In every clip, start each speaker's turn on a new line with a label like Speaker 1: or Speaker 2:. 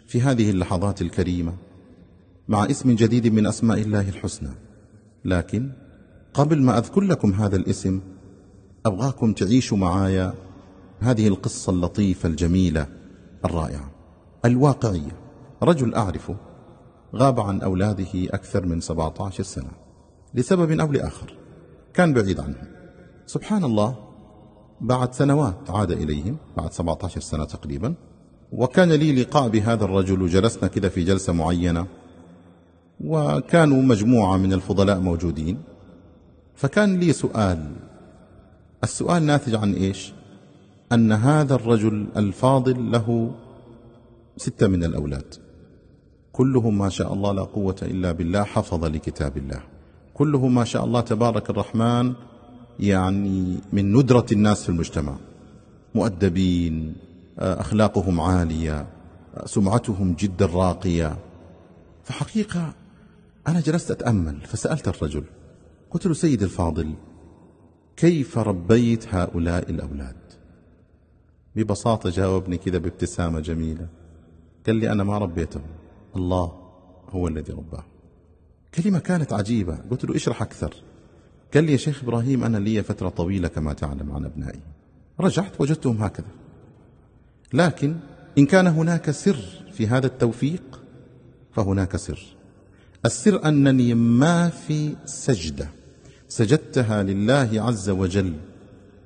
Speaker 1: في هذه اللحظات الكريمة مع اسم جديد من أسماء الله الحسنى. لكن قبل ما أذكر لكم هذا الاسم أبغاكم تعيشوا معايا هذه القصة اللطيفة الجميلة الرائعة الواقعية. رجل أعرفه غاب عن أولاده أكثر من 17 سنة لسبب أو لآخر، كان بعيد عنهم. سبحان الله، بعد سنوات عاد إليهم بعد 17 سنة تقريبا، وكان لي لقاء بهذا الرجل وجلسنا كذا في جلسة معينة، وكانوا مجموعة من الفضلاء موجودين. فكان لي سؤال، السؤال ناتج عن إيش؟ أن هذا الرجل الفاضل له 6 من الأولاد، كلهم ما شاء الله لا قوة إلا بالله حفظ لكتاب الله، كلهم ما شاء الله تبارك الرحمن، يعني من ندرة الناس في المجتمع، مؤدبين، أخلاقهم عالية، سمعتهم جدا راقية. فحقيقة أنا جلست أتأمل فسألت الرجل، قلت له: سيد الفاضل، كيف ربيت هؤلاء الأولاد؟ ببساطة جاوبني كذا بابتسامة جميلة، قال لي: أنا ما ربيتهم، الله هو الذي رباه. كلمة كانت عجيبة. قلت له: اشرح أكثر. قال لي: يا شيخ إبراهيم، أنا لي فترة طويلة كما تعلم عن أبنائي، رجعت وجدتهم هكذا، لكن إن كان هناك سر في هذا التوفيق فهناك سر. السر أنني ما في سجدة سجدتها لله عز وجل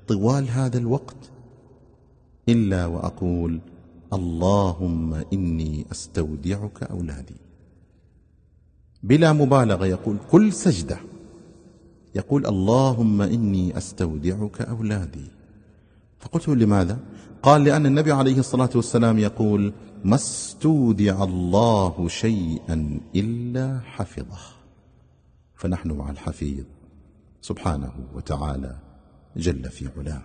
Speaker 1: طوال هذا الوقت إلا وأقول: اللهم إني أستودعك أولادي. بلا مبالغة يقول كل سجدة يقول: اللهم إني أستودعك أولادي. فقلت له: لماذا؟ قال: لأن النبي عليه الصلاة والسلام يقول: ما استودع الله شيئا إلا حفظه. فنحن مع الحفيظ سبحانه وتعالى جل في علاه.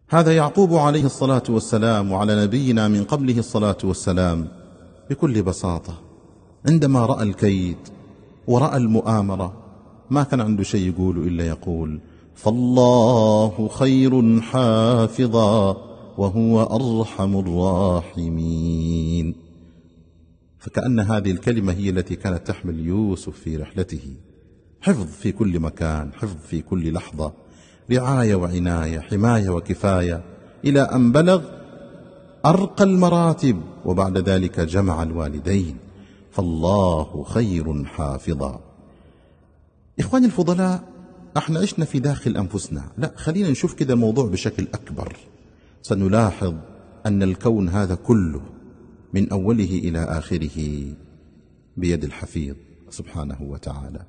Speaker 1: هذا يعقوب عليه الصلاة والسلام، وعلى نبينا من قبله الصلاة والسلام، بكل بساطة عندما رأى الكيد ورأى المؤامرة ما كان عنده شيء يقوله إلا يقول: فالله خير حافظا وهو أرحم الراحمين. فكأن هذه الكلمة هي التي كانت تحمل يوسف في رحلته، حفظ في كل مكان، حفظ في كل لحظة، رعاية وعناية، حماية وكفاية، إلى أن بلغ أرقى المراتب، وبعد ذلك جمع الوالدين. فالله خير حافظا. إخواني الفضلاء، احنا عشنا في داخل أنفسنا، لا، خلينا نشوف كده الموضوع بشكل أكبر. سنلاحظ أن الكون هذا كله من أوله إلى آخره بيد الحفيظ سبحانه وتعالى.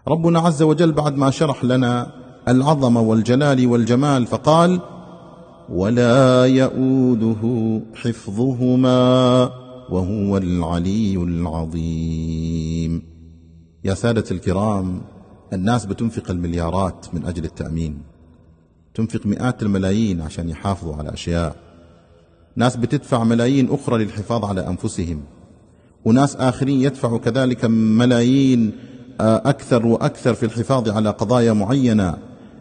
Speaker 1: ربنا عز وجل بعد ما شرح لنا العظمة والجلال والجمال فقال: ولا يؤوده حفظهما وهو العلي العظيم. يا سادة الكرام، الناس بتنفق المليارات من أجل التأمين، تنفق مئات الملايين عشان يحافظوا على أشياء، ناس بتدفع ملايين أخرى للحفاظ على أنفسهم، وناس آخرين يدفعوا كذلك ملايين أكثر وأكثر في الحفاظ على قضايا معينة.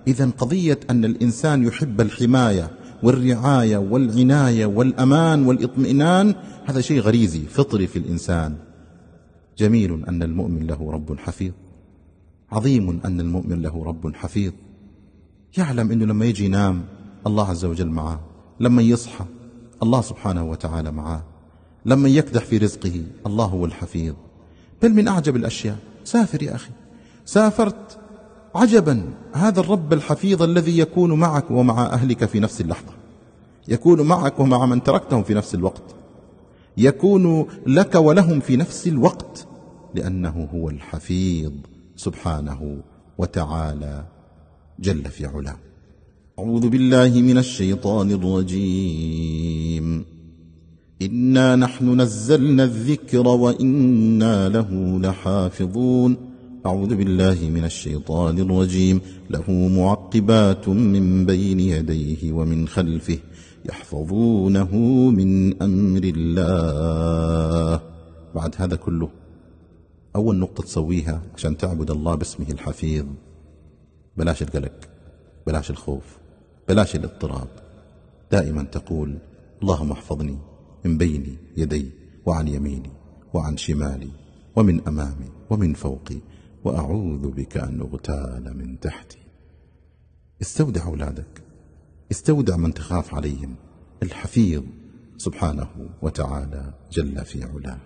Speaker 1: إذن قضية أن الإنسان يحب الحماية والرعاية والعناية والأمان والإطمئنان هذا شيء غريزي فطري في الإنسان. جميل أن المؤمن له رب حفيظ، عظيم أن المؤمن له رب حفيظ، يعلم أنه لما يجي ينام الله عز وجل معه، لما يصحى الله سبحانه وتعالى معه، لما يكدح في رزقه الله هو الحفيظ. بل من أعجب الأشياء، سافر يا أخي، سافرت، عجبا، هذا الرب الحفيظ الذي يكون معك ومع أهلك في نفس اللحظة، يكون معك ومع من تركتهم في نفس الوقت، يكون لك ولهم في نفس الوقت، لأنه هو الحفيظ سبحانه وتعالى جل في علاه. أعوذ بالله من الشيطان الرجيم. إنا نحن نزلنا الذكر وإنا له لحافظون. أعوذ بالله من الشيطان الرجيم. له معقبات من بين يديه ومن خلفه يحفظونه من أمر الله. بعد هذا كله أول نقطة تسويها عشان تعبد الله باسمه الحفيظ: بلاش القلق، بلاش الخوف، بلاش الاضطراب. دائما تقول: اللهم احفظني من بين يدي وعن يميني وعن شمالي ومن أمامي ومن فوقي، وأعوذ بك أن أغتال من تحتي. استودع أولادك، استودع من تخاف عليهم، الحفيظ سبحانه وتعالى جل في علاه.